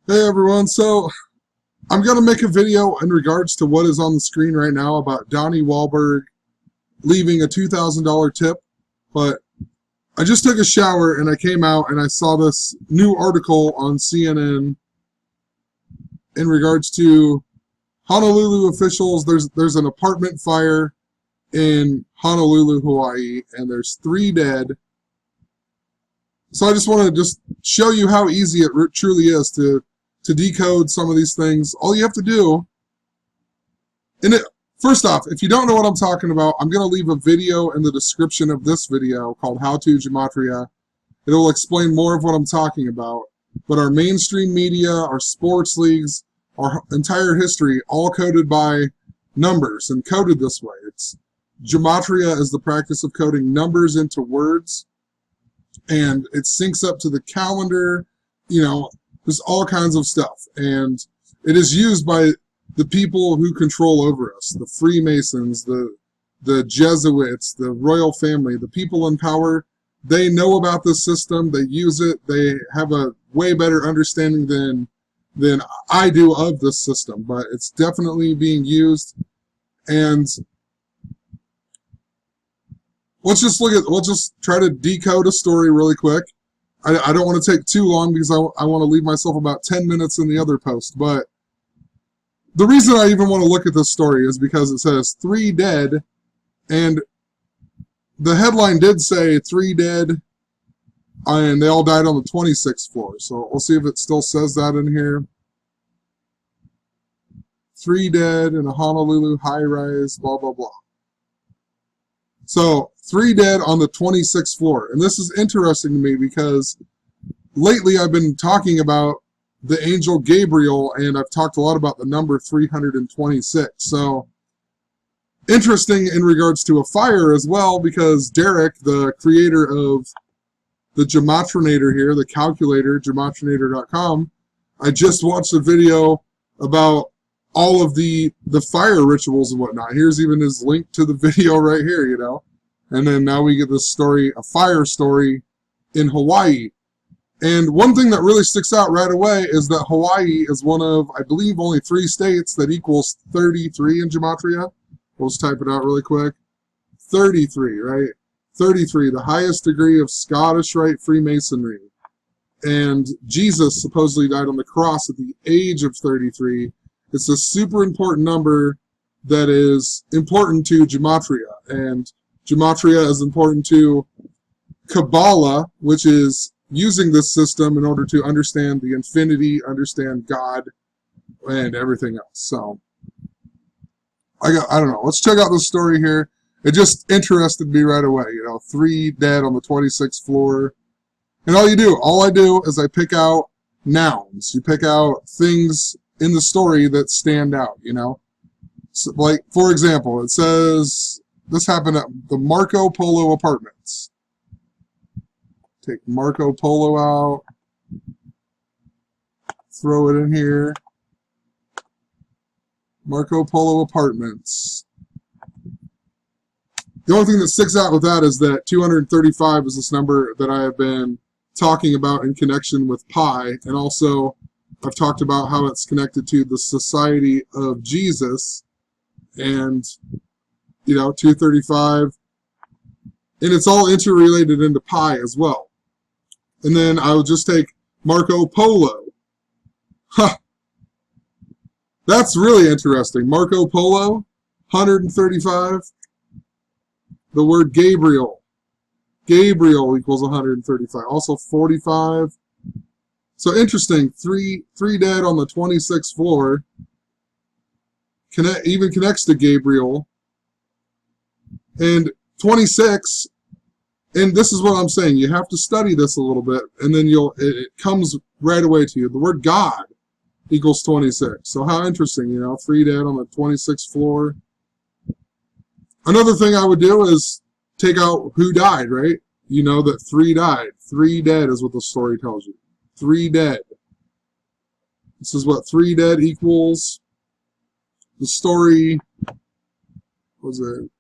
Hey everyone, so I'm going to make a video in regards to what is on the screen right now about Donnie Wahlberg leaving a $2,000 tip, but I just took a shower and I came out and I saw this new article on CNN in regards to Honolulu officials. There's an apartment fire in Honolulu, Hawaii, and there's 3 dead. So I just want to just show you how easy it truly is to decode some of these things. All you have to do, first off, if you don't know what I'm talking about, I'm going to leave a video in the description of this video called How to Gematria. It will explain more of what I'm talking about. But our mainstream media, our sports leagues, our entire history, all coded by numbers and coded this way. Gematria is the practice of coding numbers into words, and it syncs up to the calendar, there's all kinds of stuff, and it is used by the people who control over us, the Freemasons, the Jesuits, the royal family, the people in power. They know about this system, they use it, they have a way better understanding than I do of this system, but it's definitely being used. And let's just try to decode a story really quick. I don't want to take too long because I want to leave myself about 10 minutes in the other post. But the reason I even want to look at this story is because it says 3 dead, and the headline did say 3 dead, and they all died on the 26th floor. So we'll see if it still says that in here. 3 dead in a Honolulu high-rise, blah, blah, blah. So 3 dead on the 26th floor. And this is interesting to me because lately I've been talking about the angel Gabriel, and I've talked a lot about the number 326. So interesting in regards to a fire as well, because Derek, the creator of the Gematrinator here, the calculator, gematrinator.com, I just watched a video about all of the fire rituals and whatnot. Here's even his link to the video right here, And then now we get this story, a fire story in Hawaii. And one thing that really sticks out right away is that Hawaii is one of, I believe, only 3 states that equals 33 in Gematria. We'll just type it out really quick. 33, right? 33, the highest degree of Scottish Rite Freemasonry. And Jesus supposedly died on the cross at the age of 33. It's a super important number that is important to Gematria. And Gematria is important to Kabbalah, which is using this system in order to understand the infinity, understand God, and everything else. So, I don't know. Let's check out this story here. It just interested me right away. 3 dead on the 26th floor. And all I do is I pick out nouns. You pick out things in the story that stand out, So, like, for example, it says this happened at the Marco Polo Apartments. Take Marco Polo out, throw it in here. Marco Polo Apartments. The only thing that sticks out with that is that 235 is this number that I have been talking about in connection with pi, and also I've talked about how it's connected to the Society of Jesus, and 235, and it's all interrelated into pi as well. And then I would just take Marco Polo. Huh. That's really interesting. Marco Polo, 135. The word Gabriel. Gabriel equals 135. Also 45. So interesting. 3 dead on the 26th floor. Even connects to Gabriel. And 26, and this is what I'm saying, you have to study this a little bit, and then it comes right away to you. The word God equals 26. So how interesting, 3 dead on the 26th floor. Another thing I would do is take out who died, right? That 3 died. 3 dead is what the story tells you. 3 dead. This is what 3 dead equals. The story was it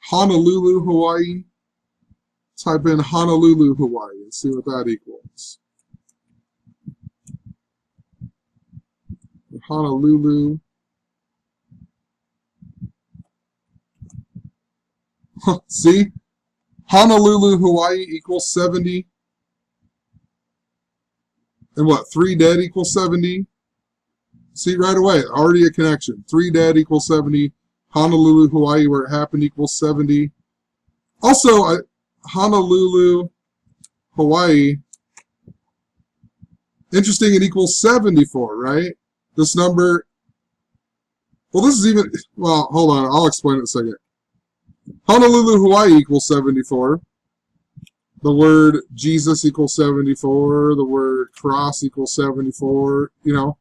Honolulu, Hawaii. Type in Honolulu, Hawaii, and see what that equals. Honolulu. See? Honolulu, Hawaii equals 70. And what? 3 dead equals 70. See, right away, already a connection. 3 dead equals 70. Honolulu, Hawaii, where it happened, equals 70. Also, Honolulu, Hawaii, interesting, it equals 74, right? This number, well, this is even, well, hold on, I'll explain it in a second. Honolulu, Hawaii equals 74. The word Jesus equals 74. The word cross equals 74. You know,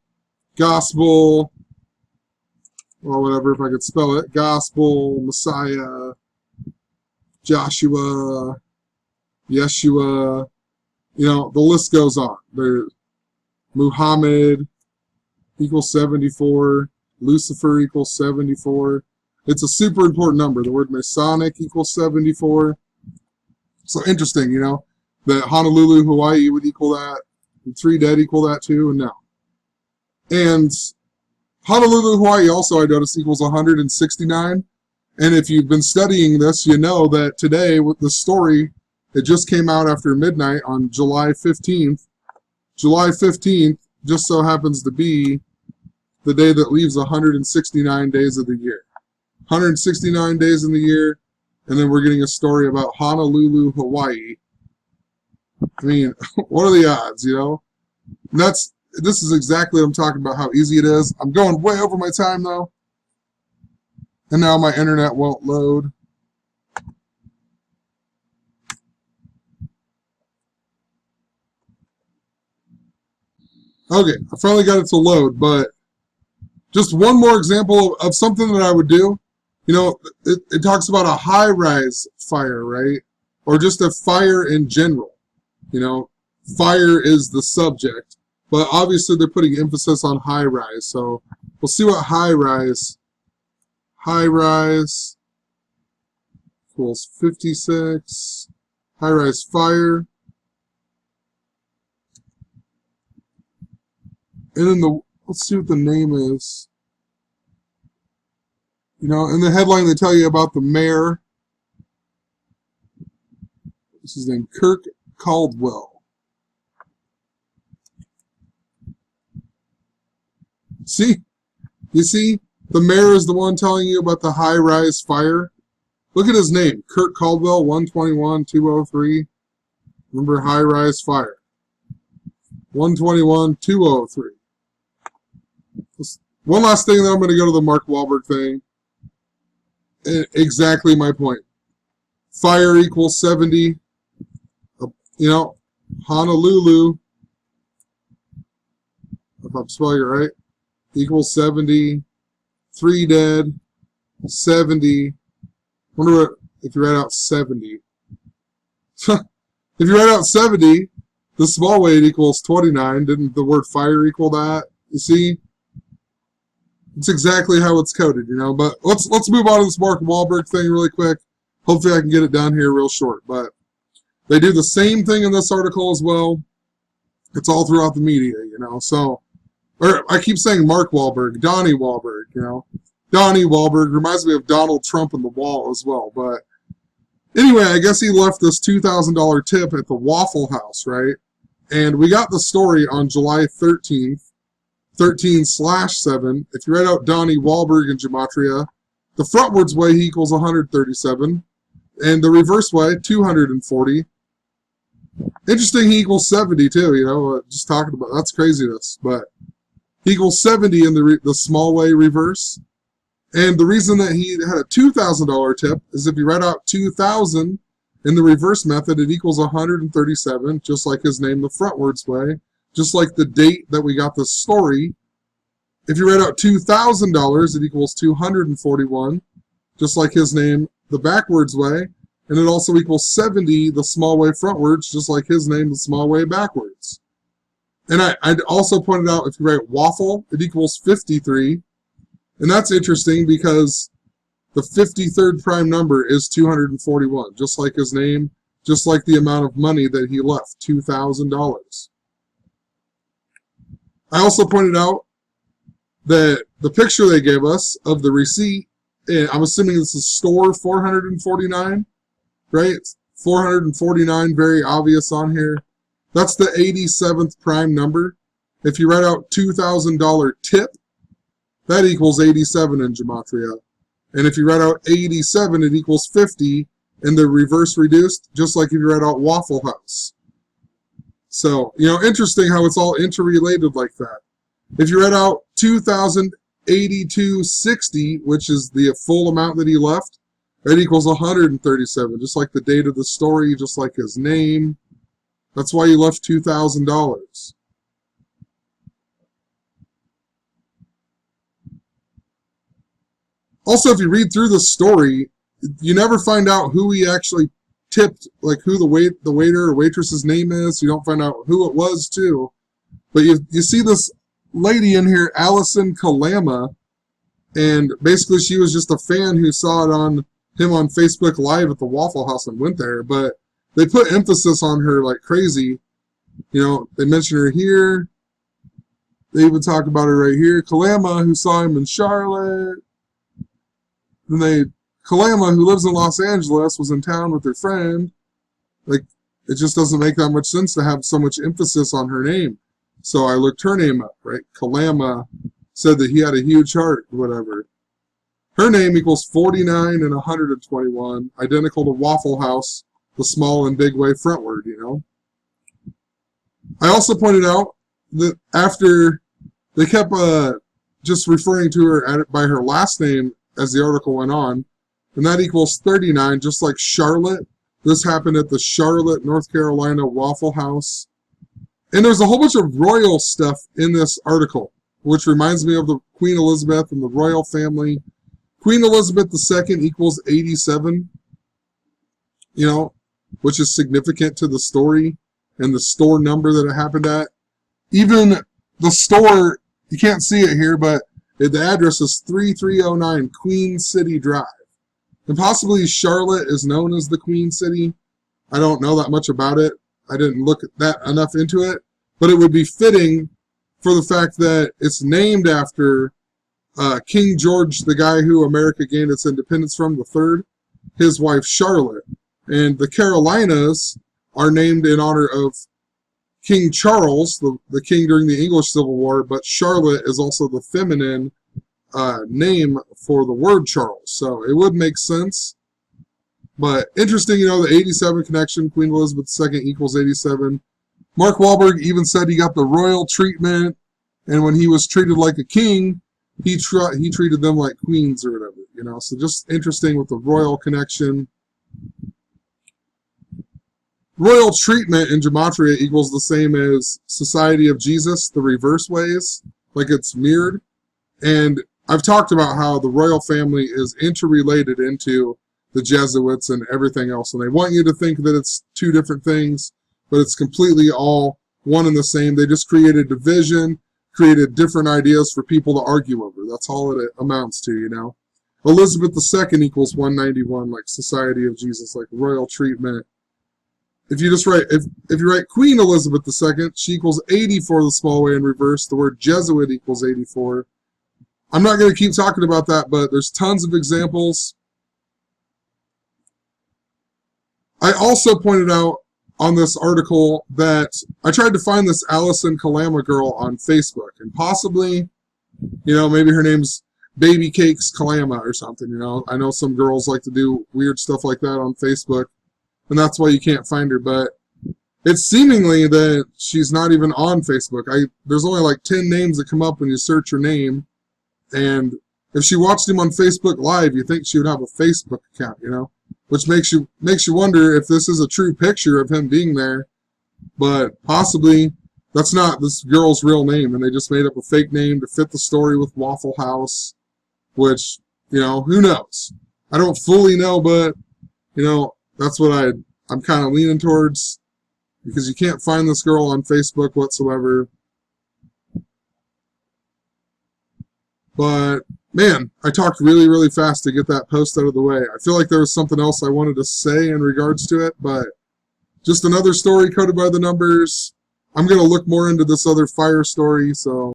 gospel, well, whatever, if I could spell it. Gospel, Messiah, Joshua, Yeshua, you know, the list goes on. There's Muhammad equals 74. Lucifer equals 74. It's a super important number. The word Masonic equals 74. So interesting, you know, that Honolulu, Hawaii would equal that. And 3 dead equal that too, and no. And Honolulu, Hawaii also, I noticed, equals 169. And if you've been studying this, you know that today with the story, it just came out after midnight on July 15th. July 15th just so happens to be the day that leaves 169 days of the year. 169 days in the year, and then we're getting a story about Honolulu, Hawaii. I mean, what are the odds, you know? And this is exactly what I'm talking about, how easy it is. I'm going way over my time, though. And now my internet won't load. Okay, I finally got it to load, but just one more example of something that I would do. You know, it talks about a high-rise fire, right? Or just a fire in general. You know, fire is the subject. But obviously they're putting emphasis on high-rise. So we'll see what high-rise equals 56. High-rise fire. And then let's see what the name is. You know, in the headline they tell you about the mayor. This is named Kirk Caldwell. See? You see? The mayor is the one telling you about the high-rise fire. Look at his name. Kirk Caldwell, 121-203. Remember, high-rise fire. 121-203. One last thing, then I'm going to go to the Mark Wahlberg thing. Exactly my point. Fire equals 70. You know, Honolulu, if I'm spelling it right, equals 70. 3 dead, 70. Wonder what if you write out 70. If you write out 70, the small weight equals 29. Didn't the word fire equal that? You see? It's exactly how it's coded, you know. But let's move on to this Mark Wahlberg thing really quick. Hopefully I can get it done here real short. But they do the same thing in this article as well. It's all throughout the media, you know. So, or I keep saying Mark Wahlberg, Donnie Wahlberg, you know. Donnie Wahlberg reminds me of Donald Trump in The Wall as well. But anyway, I guess he left this $2,000 tip at the Waffle House, right? And we got the story on July 13th. 13/7. If you write out Donnie Wahlberg in Gematria, the frontwards way he equals 137, and the reverse way 240. Interesting, he equals 70 too. You know, just talking about that's craziness, but he equals 70 in the small way reverse. And the reason that he had a $2,000 tip is if you write out 2,000 in the reverse method, it equals 137, just like his name, the frontwards way. Just like the date that we got the story. If you write out $2,000, it equals 241, just like his name, the backwards way. And it also equals 70, the small way frontwards, just like his name, the small way backwards. And I'd also pointed out, if you write waffle, it equals 53. And that's interesting because the 53rd prime number is 241, just like his name, just like the amount of money that he left, $2,000. I also pointed out that the picture they gave us of the receipt, and I'm assuming this is store 449, right? 449, very obvious on here. That's the 87th prime number. If you write out $2,000 tip, that equals 87 in gematria. And if you write out 87, it equals 50 in the reverse reduced, just like if you write out Waffle House. So, interesting how it's all interrelated like that. If you write out 2,082.60, which is the full amount that he left, that equals 137, just like the date of the story, just like his name. That's why you left $2,000. Also, if you read through the story, you never find out who he actually tipped, like who the waiter or waitress's name is. You don't find out who it was, too. But you see this lady in here, Allison Kalama, and basically she was just a fan who saw it on him on Facebook Live at the Waffle House and went there. But they put emphasis on her like crazy. They mention her here. They even talk about her right here. Kalama, who saw him in Charlotte. Then Kalama, who lives in Los Angeles, was in town with her friend. Like, it just doesn't make that much sense to have so much emphasis on her name. So I looked her name up, right? Kalama said that he had a huge heart, whatever. Her name equals 49 and 121, identical to Waffle House, the small and big way frontward, I also pointed out that after they kept just referring to her by her last name as the article went on, and that equals 39, just like Charlotte. This happened at the Charlotte, North Carolina Waffle House. And there's a whole bunch of royal stuff in this article, which reminds me of the Queen Elizabeth and the royal family. Queen Elizabeth II equals 87, which is significant to the story and the store number that it happened at. Even the store, you can't see it here, but the address is 3309 Queen City Drive. And possibly Charlotte is known as the Queen City. I don't know that much about it. I didn't look that enough into it. But it would be fitting for the fact that it's named after King George, the guy who America gained its independence from, the third, his wife Charlotte. And the Carolinas are named in honor of King Charles, the king during the English Civil War, but Charlotte is also the feminine name for the word Charles. So it would make sense. But interesting, the 87 connection, Queen Elizabeth II equals 87. Mark Wahlberg even said he got the royal treatment, and when he was treated like a king, he treated them like queens or whatever, So just interesting with the royal connection. Royal treatment in gematria equals the same as Society of Jesus, the reverse ways, like it's mirrored. And I've talked about how the royal family is interrelated into the Jesuits and everything else. And they want you to think that it's two different things, but it's completely all one and the same. They just created division, created different ideas for people to argue over. That's all it amounts to, Elizabeth II equals 191, like Society of Jesus, like royal treatment. If you just write, if you write Queen Elizabeth II, she equals 84 the small way in reverse. The word Jesuit equals 84. I'm not going to keep talking about that, but there's tons of examples. I also pointed out on this article that I tried to find this Allison Kalama girl on Facebook, and possibly, maybe her name's Baby Cakes Kalama or something, I know some girls like to do weird stuff like that on Facebook, and that's why you can't find her, but it's seemingly that she's not even on Facebook. There's only like 10 names that come up when you search her name, and if she watched him on Facebook Live, you think she would have a Facebook account, which makes you wonder if this is a true picture of him being there, but possibly that's not this girl's real name, and they just made up a fake name to fit the story with Waffle House, which, who knows? I don't fully know, but, that's what I'm kind of leaning towards, because you can't find this girl on Facebook whatsoever. But, man, I talked really, really fast to get that post out of the way. I feel like there was something else I wanted to say in regards to it, but just another story coded by the numbers. I'm going to look more into this other fire story, so